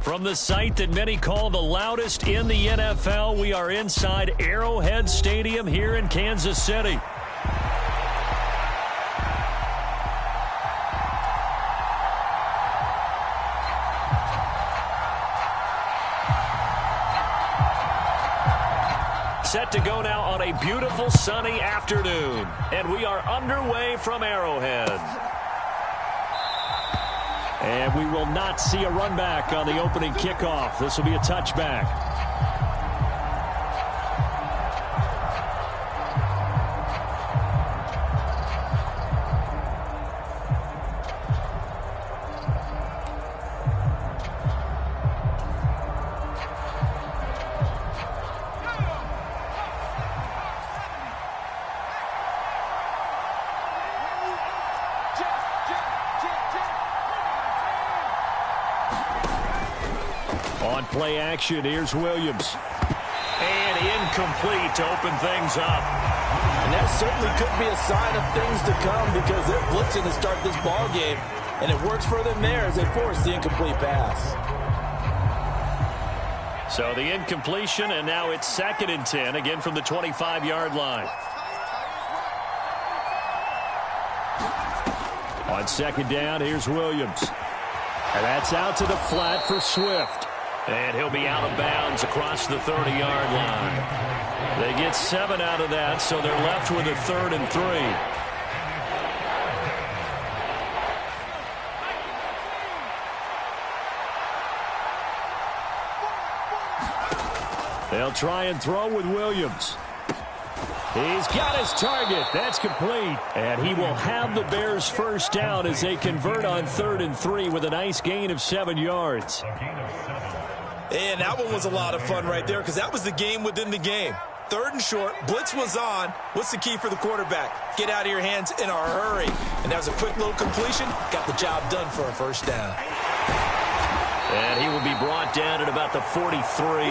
From the site that many call the loudest in the NFL, we are inside Arrowhead Stadium here in Kansas City. Set to go now on a beautiful sunny afternoon. And we are underway from Arrowhead. And we will not see a run back on the opening kickoff. This will be a touchback. On play action, here's Williams. And incomplete to open things up. And that certainly could be a sign of things to come because they're blitzing to start this ball game. And it works for them there as they force the incomplete pass. So the incompletion, and now it's 2nd and 10, again from the 25-yard line. On 2nd down, here's Williams. And that's out to the flat for Swift. And he'll be out of bounds across the 30-yard line. They get 7 out of that, so they're left with a 3rd and 3. They'll try and throw with Williams. He's got his target. That's complete. And he will have the Bears' first down as they convert on 3rd and 3 with a nice gain of 7 yards. And that one was a lot of fun right there because that was the game within the game. 3rd and short, blitz was on. What's the key for the quarterback? Get out of your hands in a hurry. And that was a quick little completion. Got the job done for a first down. And he will be brought down at about the 43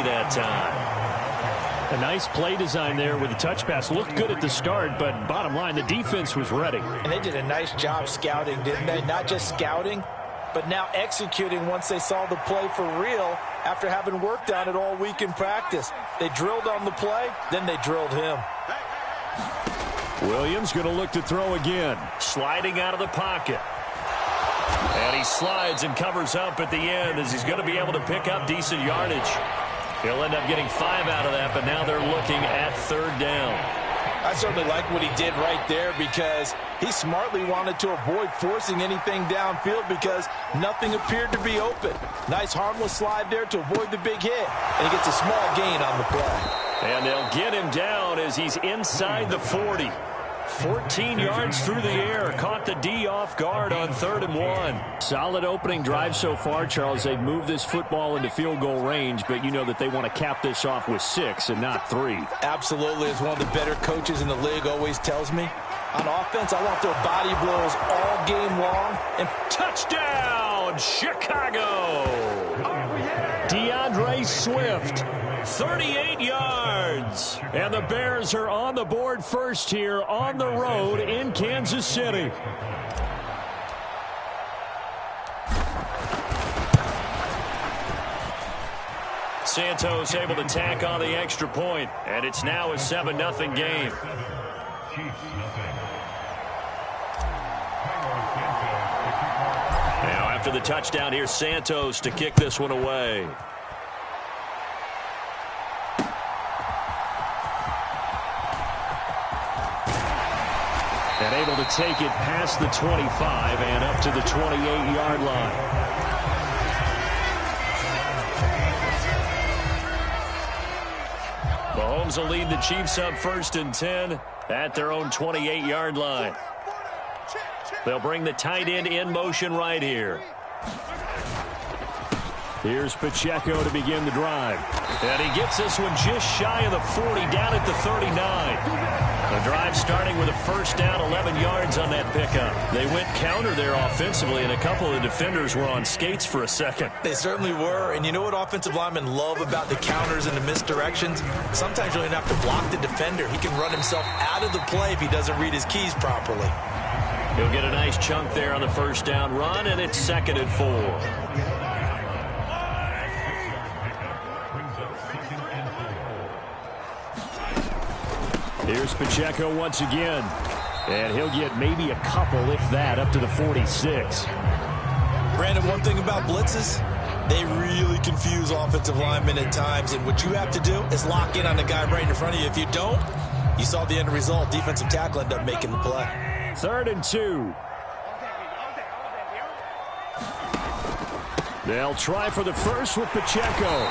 that time. A nice play design there with the touch pass. Looked good at the start, but bottom line, the defense was ready. And they did a nice job scouting, didn't they? Not just scouting, but now executing once they saw the play for real after having worked on it all week in practice. They drilled on the play, then they drilled him. Williams going to look to throw again. Sliding out of the pocket. And he slides and covers up at the end as he's going to be able to pick up decent yardage. He'll end up getting 5 out of that, but now they're looking at 3rd down. I certainly like what he did right there because he smartly wanted to avoid forcing anything downfield because nothing appeared to be open. Nice harmless slide there to avoid the big hit, and he gets a small gain on the play. And they'll get him down as he's inside the 40. 14 yards through the air. Caught the D off guard on 3rd and 1. Solid opening drive so far, Charles. They've moved this football into field goal range, but you know that they want to cap this off with 6 and not 3. Absolutely. As one of the better coaches in the league always tells me, on offense, I want their body blows all game long. And touchdown, Chicago! DeAndre Swift. 38 yards. And the Bears are on the board first here on the road in Kansas City. Santos able to tack on the extra point, and it's now a 7-0 game. Now after the touchdown, here's Santos to kick this one away. And able to take it past the 25 and up to the 28-yard line. Mahomes will lead the Chiefs up 1st and 10 at their own 28-yard line. They'll bring the tight end in motion right here. Here's Pacheco to begin the drive. And he gets this one just shy of the 40, down at the 39. The drive starting with a first down, 11 yards on that pickup. They went counter there offensively, and a couple of the defenders were on skates for a second. They certainly were, and you know what offensive linemen love about the counters and the misdirections? Sometimes you don't even have to block the defender. He can run himself out of the play if he doesn't read his keys properly. He'll get a nice chunk there on the first down run, and it's 2nd and 4. Here's Pacheco once again. And he'll get maybe a couple, if that, up to the 46. Brandon, one thing about blitzes, they really confuse offensive linemen at times. And what you have to do is lock in on the guy right in front of you. If you don't, you saw the end result. Defensive tackle ended up making the play. 3rd and 2. They'll try for the first with Pacheco.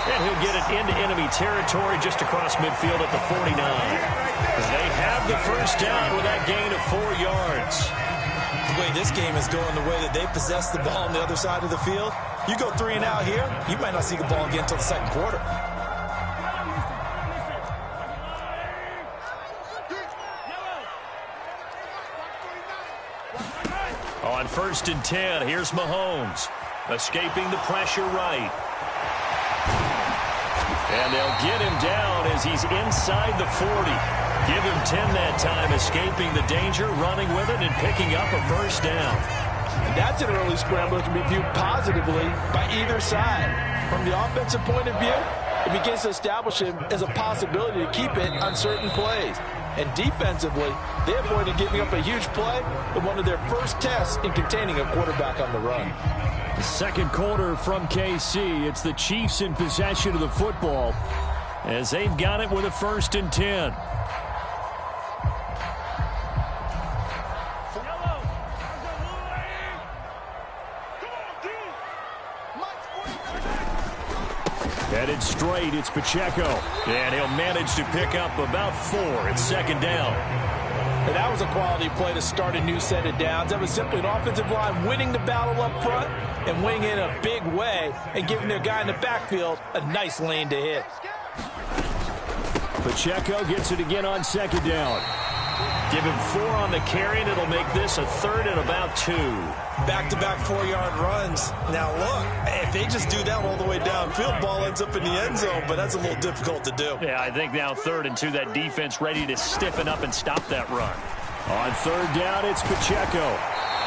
And he'll get it into enemy territory just across midfield at the 49. They have the first down with that gain of 4 yards. The way this game is going, the way that they possess the ball on the other side of the field, you go 3 and out here, you might not see the ball again until the second quarter. On 1st and 10, here's Mahomes. Escaping the pressure right. And they'll get him down as he's inside the 40. Give him 10 that time, escaping the danger, running with it, and picking up a first down. That's an early scramble that can be viewed positively by either side. From the offensive point of view, it begins to establish him as a possibility to keep it on certain plays. And defensively, they avoided giving up a huge play in one of their first tests in containing a quarterback on the run. The second quarter from KC. It's the Chiefs in possession of the football as they've got it with a 1st and 10. Headed straight, it's Pacheco. And he'll manage to pick up about 4. It's 2nd down. And that was a quality play to start a new set of downs. That was simply an offensive line winning the battle up front and winning in a big way and giving their guy in the backfield a nice lane to hit. Pacheco gets it again on 2nd down. Give him 4 on the carry, and it'll make this a 3rd and about 2. Back-to-back 4-yard runs. Now, look, if they just do that all the way downfield, ball ends up in the end zone, but that's a little difficult to do. Yeah, I think now 3rd and 2, that defense ready to stiffen up and stop that run. On 3rd down, it's Pacheco.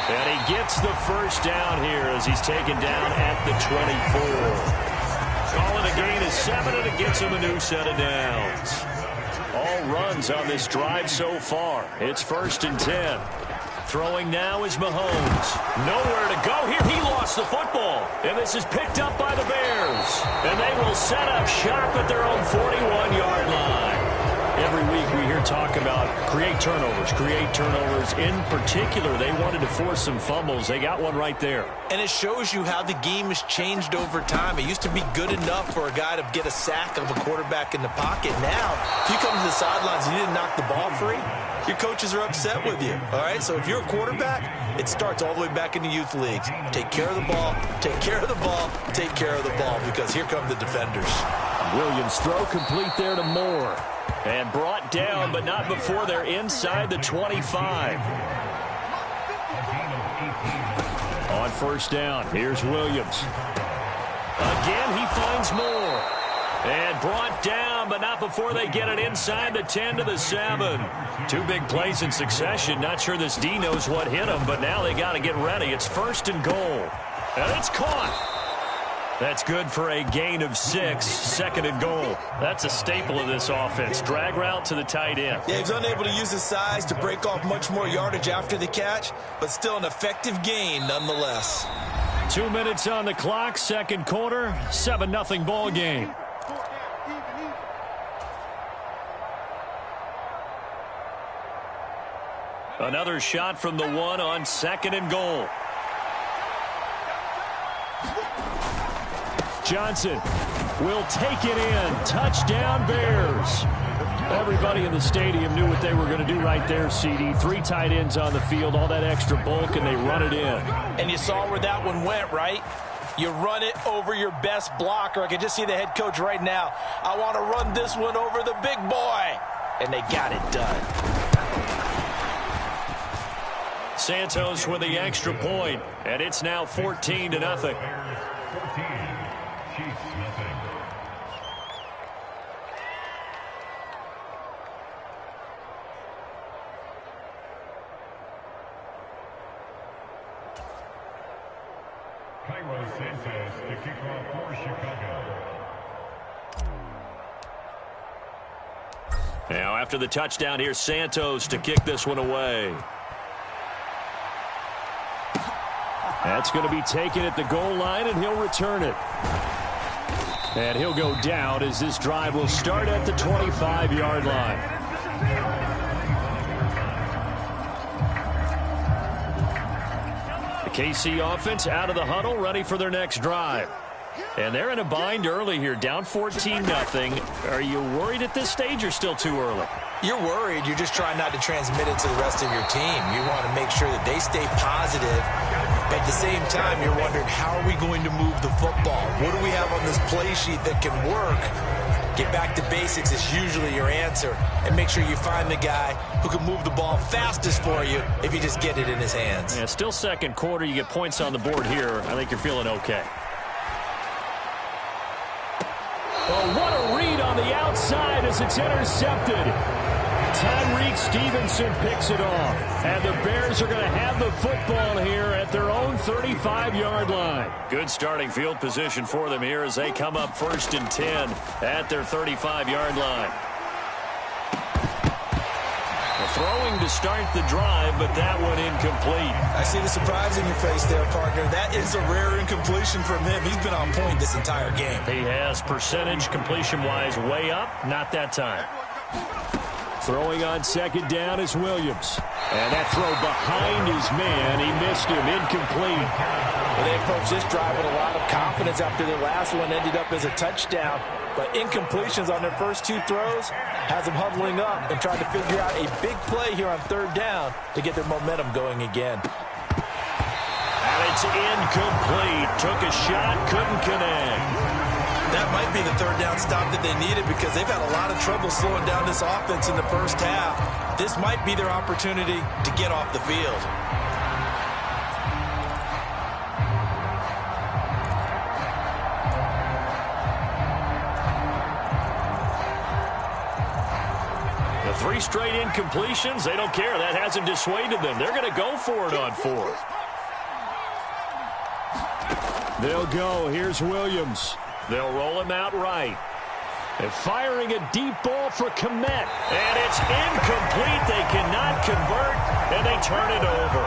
And he gets the first down here as he's taken down at the 24. Call it a gain of 7, and it gets him a new set of downs. All runs on this drive so far. It's 1st and 10. Throwing now is Mahomes. Nowhere to go here. He lost the football. And this is picked up by the Bears. And they will set up shop at their own 41-yard line. Every week we hear talk about create turnovers. In particular, they wanted to force some fumbles. They got one right there. And it shows you how the game has changed over time. It used to be good enough for a guy to get a sack of a quarterback in the pocket. Now, if you come to the sidelines and you didn't knock the ball free, your coaches are upset with you. All right, so if you're a quarterback, it starts all the way back in the youth leagues. Take care of the ball, take care of the ball, take care of the ball, because here come the defenders. Williams' throw complete there to Moore. And brought down, but not before they're inside the 25. On 1st down, here's Williams. Again, he finds Moore. And brought down, but not before they get it inside the 10 to the 7. 2 big plays in succession. Not sure this D knows what hit him, but now they got to get ready. It's 1st and goal. And it's caught. That's good for a gain of 6, 2nd and goal. That's a staple of this offense. Drag route to the tight end. Yeah, he's unable to use his size to break off much more yardage after the catch, but still an effective gain nonetheless. 2 minutes on the clock, 2nd quarter, 7-0 ball game. Another shot from the 1 on 2nd and goal. Johnson will take it in. Touchdown, Bears. Everybody in the stadium knew what they were going to do right there, CD. 3 tight ends on the field, all that extra bulk, and they run it in. And you saw where that one went, right? You run it over your best blocker. I can just see the head coach right now. I want to run this one over the big boy. And they got it done. Santos with the extra point, and it's now 14-0. Santos to kick off for Chicago. Now after the touchdown, here's Santos to kick this one away. That's going to be taken at the goal line, and he'll return it. And he'll go down as this drive will start at the 25-yard line. The KC offense out of the huddle, ready for their next drive. And they're in a bind early here, down 14-0. Are you worried at this stage or still too early? You're worried. You're just trying not to transmit it to the rest of your team. You want to make sure that they stay positive. But at the same time, you're wondering, how are we going to move the football? What do we have on this play sheet that can work? Get back to basics is usually your answer. And make sure you find the guy who can move the ball fastest for you if you just get it in his hands. Yeah, still second quarter. You get points on the board here. I think you're feeling okay. Oh, what a read on the outside as it's intercepted. Tyreek Stevenson picks it off. And the Bears are going to have the football here at their own 35-yard line. Good starting field position for them here as they come up 1st and 10 at their 35-yard line. Throwing to start the drive, but that one incomplete. I see the surprise in your face there, partner. That is a rare incompletion from him. He's been on point this entire game. He has percentage completion-wise way up. Not that time. Throwing on second down is Williams. And that throw behind his man. He missed him. Incomplete. Well, they approached this drive with a lot of confidence after their last one ended up as a touchdown. But incompletions on their first two throws has them huddling up and trying to figure out a big play here on third down to get their momentum going again. And it's incomplete. Took a shot, couldn't connect. That might be the third down stop that they needed because they've had a lot of trouble slowing down this offense in the first half. This might be their opportunity to get off the field. The 3 straight incompletions, they don't care. That hasn't dissuaded them. They're going to go for it on 4th. They'll go. Here's Williams. They'll roll him out right. And firing a deep ball for Kmet. And it's incomplete. They cannot convert, and they turn it over.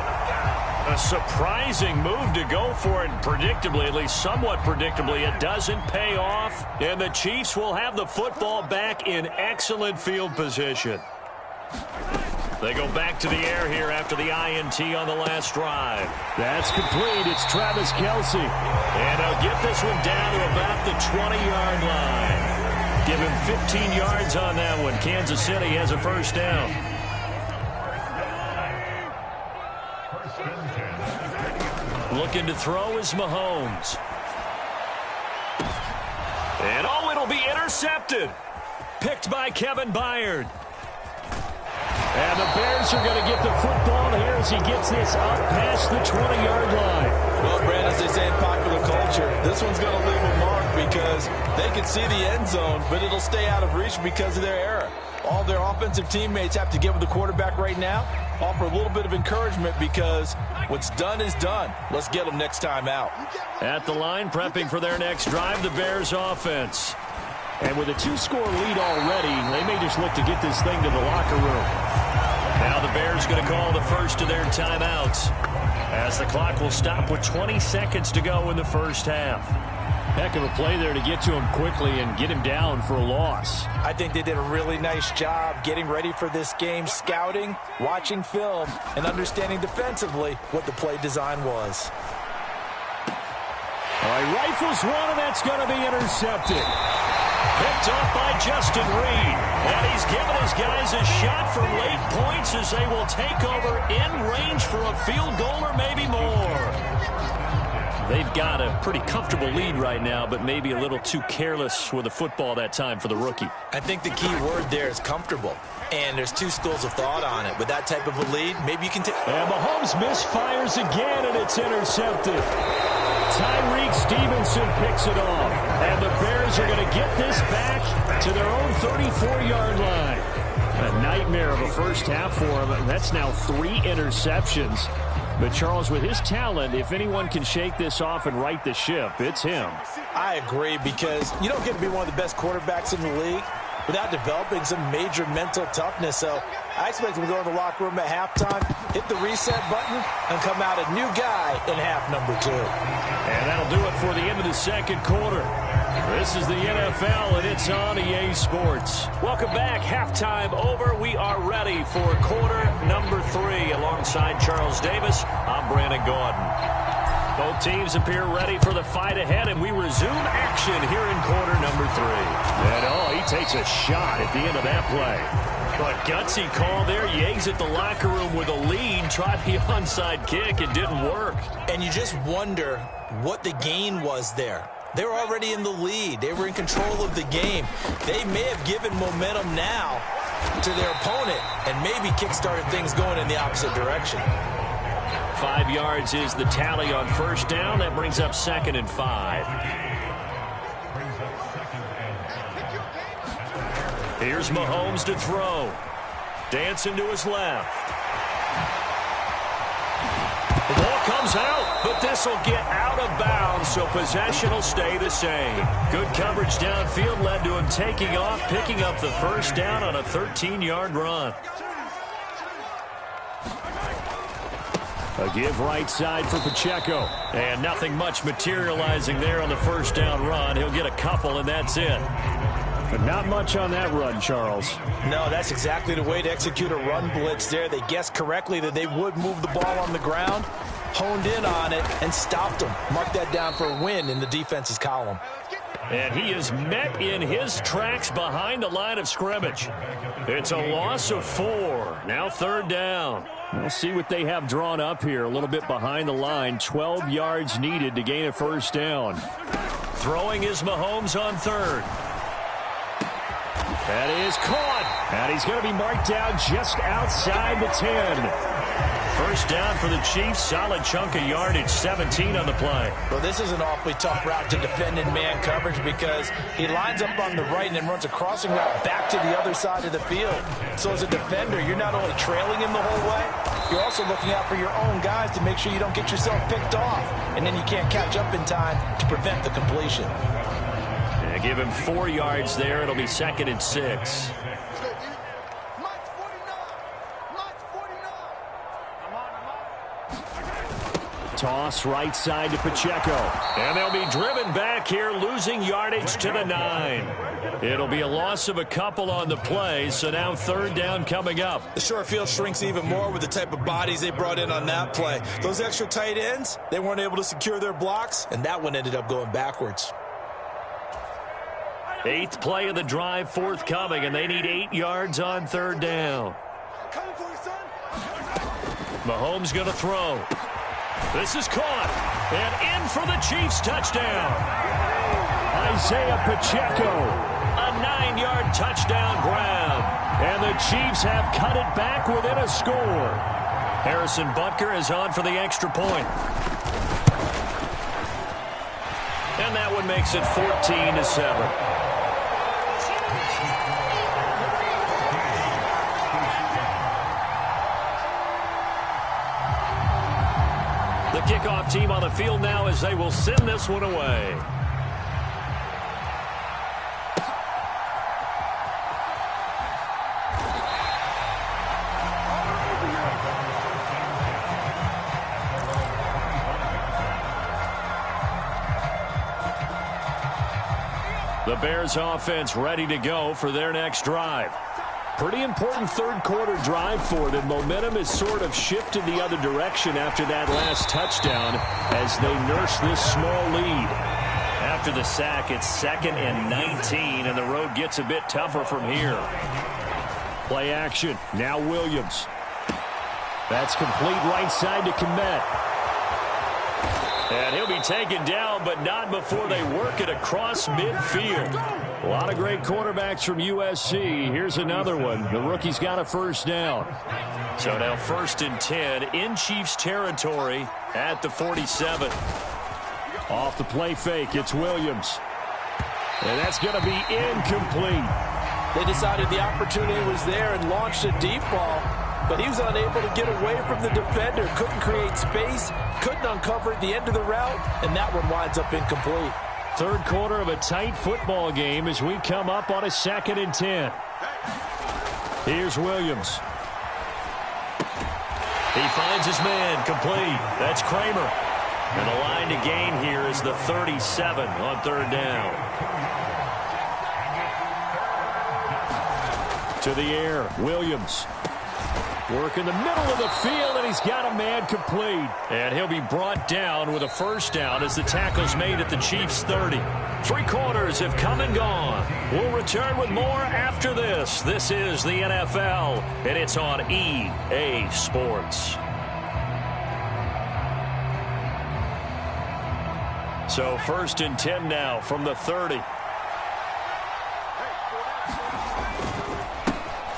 A surprising move to go for it. Predictably, at least somewhat predictably, it doesn't pay off. And the Chiefs will have the football back in excellent field position. They go back to the air here after the INT on the last drive. That's complete. It's Travis Kelce. And they'll get this one down to about the 20-yard line. Give him 15 yards on that one. Kansas City has a first down. Looking to throw is Mahomes. And oh, it'll be intercepted. Picked by Kevin Byard. And the Bears are going to get the football here as he gets this up past the 20-yard line. Well, Brandon, as they say in popular culture, this one's going to leave a mark because they can see the end zone, but it'll stay out of reach because of their error. All their offensive teammates have to give the quarterback right now, offer a little bit of encouragement because what's done is done. Let's get them next time out. At the line, prepping for their next drive, the Bears offense. And with a 2-score lead already, they may just look to get this thing to the locker room. Now the Bears going to call the first of their timeouts as the clock will stop with 20 seconds to go in the first half. Heck of a play there to get to him quickly and get him down for a loss. I think they did a really nice job getting ready for this game, scouting, watching film, and understanding defensively what the play design was. All right, rifles one, and that's going to be intercepted. Picked off by Justin Reed. And he's given his guys a shot for late points as they will take over in range for a field goal or maybe more. They've got a pretty comfortable lead right now, but maybe a little too careless with the football that time for the rookie. I think the key word there is comfortable. And there's 2 schools of thought on it. With that type of a lead, maybe you can take... And Mahomes misfires again, and it's intercepted. Tyreek Stevenson picks it off. And the Bears are going to get this back to their own 34-yard line. A nightmare of a first half for him. That's now 3 interceptions. But, Charles, with his talent, if anyone can shake this off and right the ship, it's him. I agree because you don't get to be one of the best quarterbacks in the league, without developing some major mental toughness. So I expect him to go in the locker room at halftime, hit the reset button, and come out a new guy in half number 2. And that'll do it for the end of the second quarter. This is the NFL, and it's on EA Sports. Welcome back. Halftime over. We are ready for quarter number 3. Alongside Charles Davis, I'm Brandon Gaudin. Both teams appear ready for the fight ahead, and we resume action here in quarter number 3. And, he takes a shot at the end of that play. But gutsy call there. You exit the locker room with a lead. Tried the onside kick. It didn't work. And you just wonder what the gain was there. They were already in the lead. They were in control of the game. They may have given momentum now to their opponent and maybe kickstarted things going in the opposite direction. 5 yards is the tally on first down. That brings up 2nd and 5. Here's Mahomes to throw. Dancing to his left. The ball comes out, but this will get out of bounds, so possession will stay the same. Good coverage downfield led to him taking off, picking up the first down on a 13-yard run. A give right side for Pacheco. And nothing much materializing there on the first down run. He'll get a couple, and that's it. But not much on that run, Charles. No, that's exactly the way to execute a run blitz there. They guessed correctly that they would move the ball on the ground, honed in on it, and stopped them. Mark that down for a win in the defense's column. And he is met in his tracks behind the line of scrimmage. It's a loss of 4. Now 3rd down. We'll see what they have drawn up here. A little bit behind the line. 12 yards needed to gain a first down. Throwing is Mahomes on 3rd. That is caught. And he's going to be marked down just outside the 10. First down for the Chiefs. Solid chunk of yardage. 17 on the play. Well, this is an awfully tough route to defend in man coverage because he lines up on the right and then runs a crossing route back to the other side of the field. So as a defender, you're not only trailing him the whole way, you're also looking out for your own guys to make sure you don't get yourself picked off. And then you can't catch up in time to prevent the completion. Give him 4 yards there. It'll be 2nd and 6. Toss right side to Pacheco. And they'll be driven back here, losing yardage to the 9. It'll be a loss of a couple on the play, so now 3rd down coming up. The short field shrinks even more with the type of bodies they brought in on that play. Those extra tight ends, they weren't able to secure their blocks, and that one ended up going backwards. 8th play of the drive forthcoming, and they need 8 yards on 3rd down. Mahomes going to throw. This is caught. And in for the Chiefs touchdown. Isaiah Pacheco. A 9-yard touchdown grab. And the Chiefs have cut it back within a score. Harrison Butker is on for the extra point. And that one makes it 14-7. The kickoff team on the field now as they will send this one away. The Bears offense ready to go for their next drive. Pretty important 3rd quarter drive for them. Momentum has sort of shifted the other direction after that last touchdown as they nurse this small lead. After the sack, it's 2nd and 19, and the road gets a bit tougher from here. Play action. Now Williams. That's complete right side to Kmet. And he'll be taken down, but not before they work it across midfield. A lot of great quarterbacks from USC. Here's another one. The rookie's got a first down. So now 1st and 10 in Chiefs territory at the 47. Off the play fake, it's Williams. And that's going to be incomplete. They decided the opportunity was there and launched a deep ball, but he was unable to get away from the defender. Couldn't create space, couldn't uncover at the end of the route, and that one winds up incomplete. Third quarter of a tight football game as we come up on a 2nd and 10. Here's Williams. He finds his man, complete. That's Kramer. And the line to gain here is the 37 on 3rd down. To the air, Williams. Work in the middle of the field, and he's got a man complete. And he'll be brought down with a 1st down as the tackle's made at the Chiefs' 30. 3 quarters have come and gone. We'll return with more after this. This is the NFL, and it's on EA Sports. So 1st and 10 now from the 30.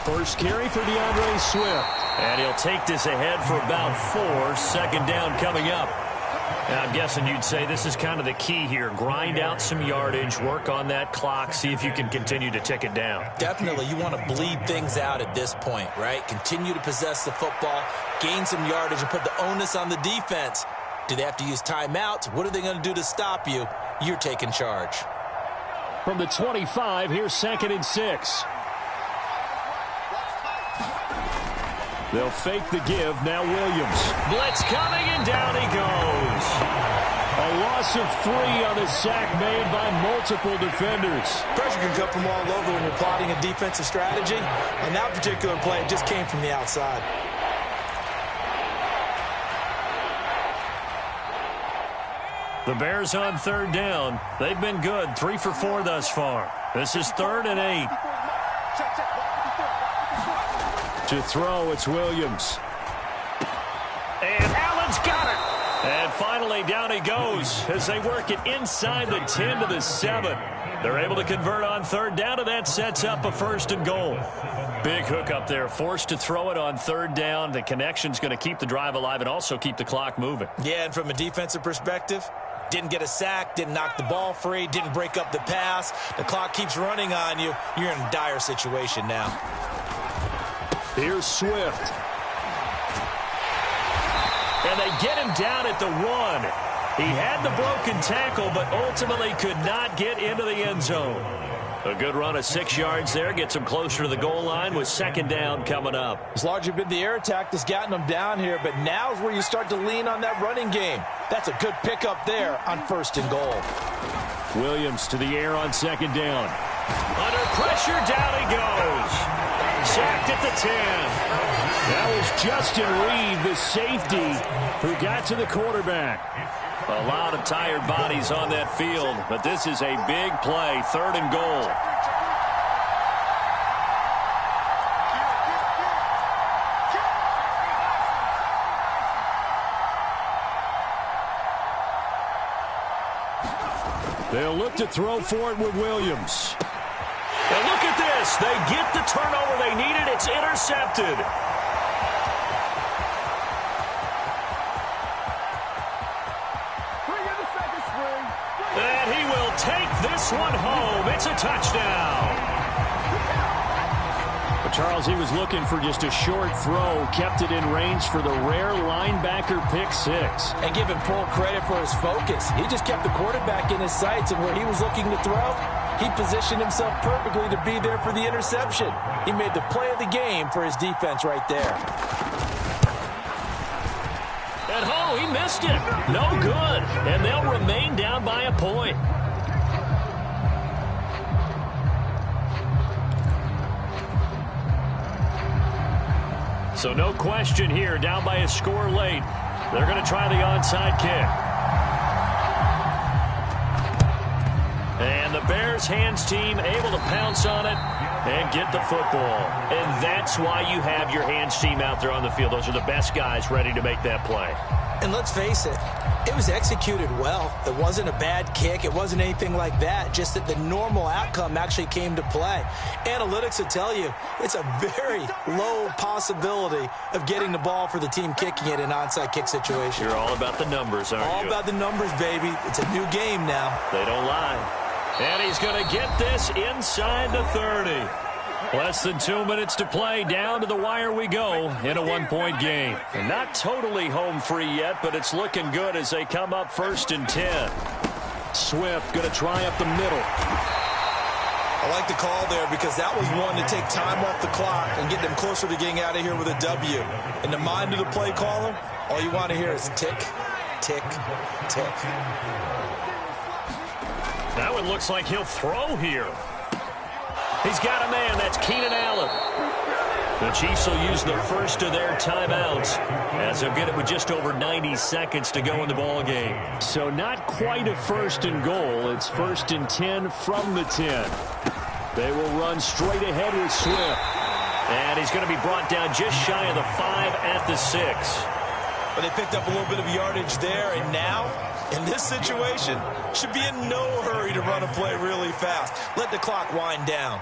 First carry for DeAndre Swift. And he'll take this ahead for about 4. 2nd down coming up. And I'm guessing you'd say this is kind of the key here. Grind out some yardage, work on that clock, see if you can continue to tick it down. Definitely. You want to bleed things out at this point, right? Continue to possess the football, gain some yardage, and put the onus on the defense. Do they have to use timeouts? What are they going to do to stop you? You're taking charge. From the 25, here's 2nd and 6. They'll fake the give. Now Williams. Blitz coming, and down he goes. A loss of 3 on the sack made by multiple defenders. Pressure can come from all over when you're plotting a defensive strategy. On that particular play, it just came from the outside. The Bears on 3rd down. They've been good. 3 for 4 thus far. This is 3rd and 8. To throw, it's Williams. And Allen's got it. And finally, down he goes as they work it inside the 10 to the 7. They're able to convert on 3rd down, and that sets up a 1st and goal. Big hook up there, forced to throw it on 3rd down. The connection's going to keep the drive alive and also keep the clock moving. Yeah, and from a defensive perspective, didn't get a sack, didn't knock the ball free, didn't break up the pass. The clock keeps running on you. You're in a dire situation now. Here's Swift. And they get him down at the 1. He had the broken tackle, but ultimately could not get into the end zone. A good run of 6 yards there. Gets him closer to the goal line with 2nd down coming up. It's largely been the air attack that's gotten them down here, but now's where you start to lean on that running game. That's a good pickup there on 1st and goal. Williams to the air on 2nd down. Under pressure, down he goes. Sacked at the 10. That was Justin Reed, the safety, who got to the quarterback. A lot of tired bodies on that field, but this is a big play, 3rd and goal. They'll look to throw for it with Williams. And look at this. They get the turnover they needed. It's intercepted. And he will take this one home. It's a touchdown. But Charles, he was looking for just a short throw, kept it in range for the rare linebacker pick 6. And give him full credit for his focus. He just kept the quarterback in his sights, and where he was looking to throw, he positioned himself perfectly to be there for the interception. He made the play of the game for his defense right there. And oh, he missed it. No good. And they'll remain down by a point. So no question here, down by a score late. They're going to try the onside kick. And the Bears hands team able to pounce on it and get the football. And that's why you have your hands team out there on the field. Those are the best guys ready to make that play. And let's face it, it was executed well. It wasn't a bad kick. It wasn't anything like that. Just that the normal outcome actually came to play. Analytics will tell you it's a very low possibility of getting the ball for the team kicking it in an onside kick situation. You're all about the numbers, aren't you? All about the numbers, baby. It's a new game now. They don't lie. And he's going to get this inside the 30. Less than 2 minutes to play. Down to the wire we go in a 1-point game. And not totally home free yet, but it's looking good as they come up 1st and 10. Swift going to try up the middle. I like the call there because that was one to take time off the clock and get them closer to getting out of here with a W. In the mind of the play caller, all you want to hear is tick, tick, tick. That one looks like he'll throw here. He's got a man. That's Keenan Allen. The Chiefs will use the first of their timeouts as they'll get it with just over 90 seconds to go in the ball game. So not quite a first and goal. It's 1st and 10 from the 10. They will run straight ahead with Swift. And he's going to be brought down just shy of the 5 at the 6. But they picked up a little bit of yardage there, and now, in this situation, should be in no hurry to run a play really fast. Let the clock wind down.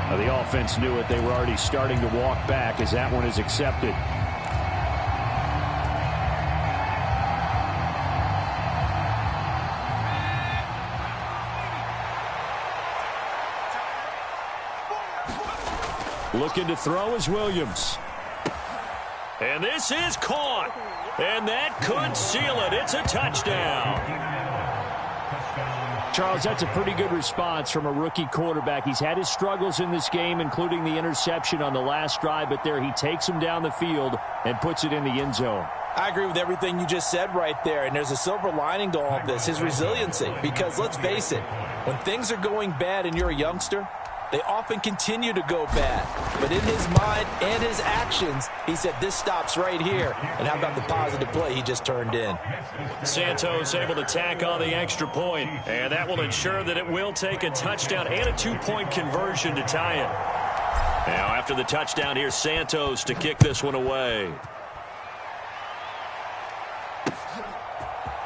The offense knew it. They were already starting to walk back as that one is accepted. Looking to throw is Williams. And this is caught. And that could seal it. It's a touchdown. Charles, that's a pretty good response from a rookie quarterback. He's had his struggles in this game, including the interception on the last drive, but there he takes him down the field and puts it in the end zone. I agree with everything you just said right there, and there's a silver lining to all of this, his resiliency. Because let's face it, when things are going bad and you're a youngster, they often continue to go bad. But in his mind and his actions, he said, this stops right here. And how about the positive play he just turned in? Santos able to tack on the extra point, and that will ensure that it will take a touchdown and a 2-point conversion to tie it. Now, after the touchdown, here's Santos to kick this one away.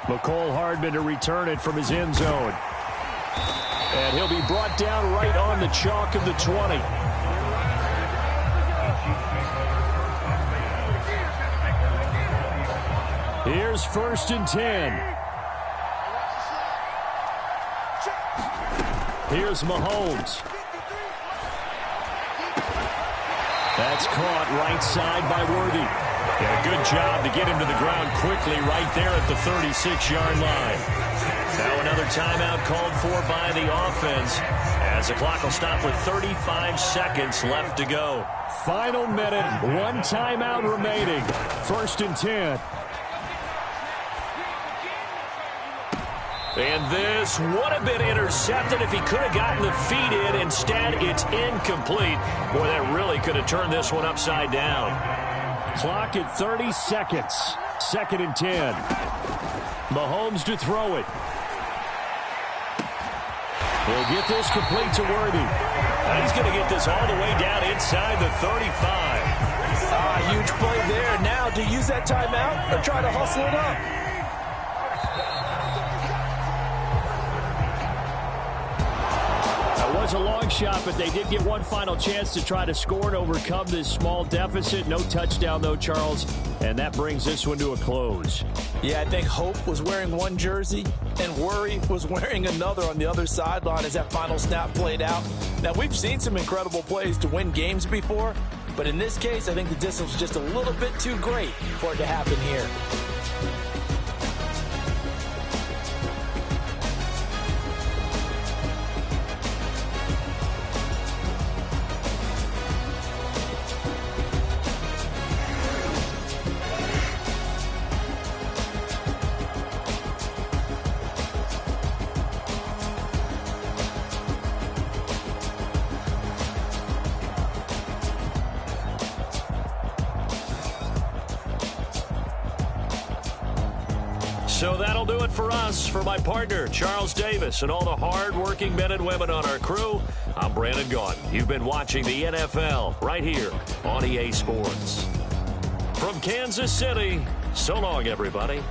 McCole Hardman to return it from his end zone. And he'll be brought down right on the chalk of the 20. Here's 1st and 10. Here's Mahomes. That's caught right side by Worthy. Yeah, good job to get him to the ground quickly right there at the 36-yard line. Now another timeout called for by the offense as the clock will stop with 35 seconds left to go. Final minute, 1 timeout remaining. 1st and 10. And this would have been intercepted if he could have gotten the feet in. Instead, it's incomplete. Boy, that really could have turned this one upside down. Clock at 30 seconds. 2nd and 10. Mahomes to throw it. He'll get this complete to Worthy. And he's going to get this all the way down inside the 35. Huge play there. Now, do you use that timeout or try to hustle it up? That was a long shot, but they did get one final chance to try to score and overcome this small deficit. No touchdown, though, Charles. And that brings this one to a close. Yeah, I think Hope was wearing one jersey and Worry was wearing another on the other sideline as that final snap played out. Now, we've seen some incredible plays to win games before, but in this case, I think the distance was just a little bit too great for it to happen here. So that'll do it for us. For my partner, Charles Davis, and all the hard-working men and women on our crew, I'm Brandon Gaudin. You've been watching the NFL right here on EA Sports. From Kansas City, So long, everybody.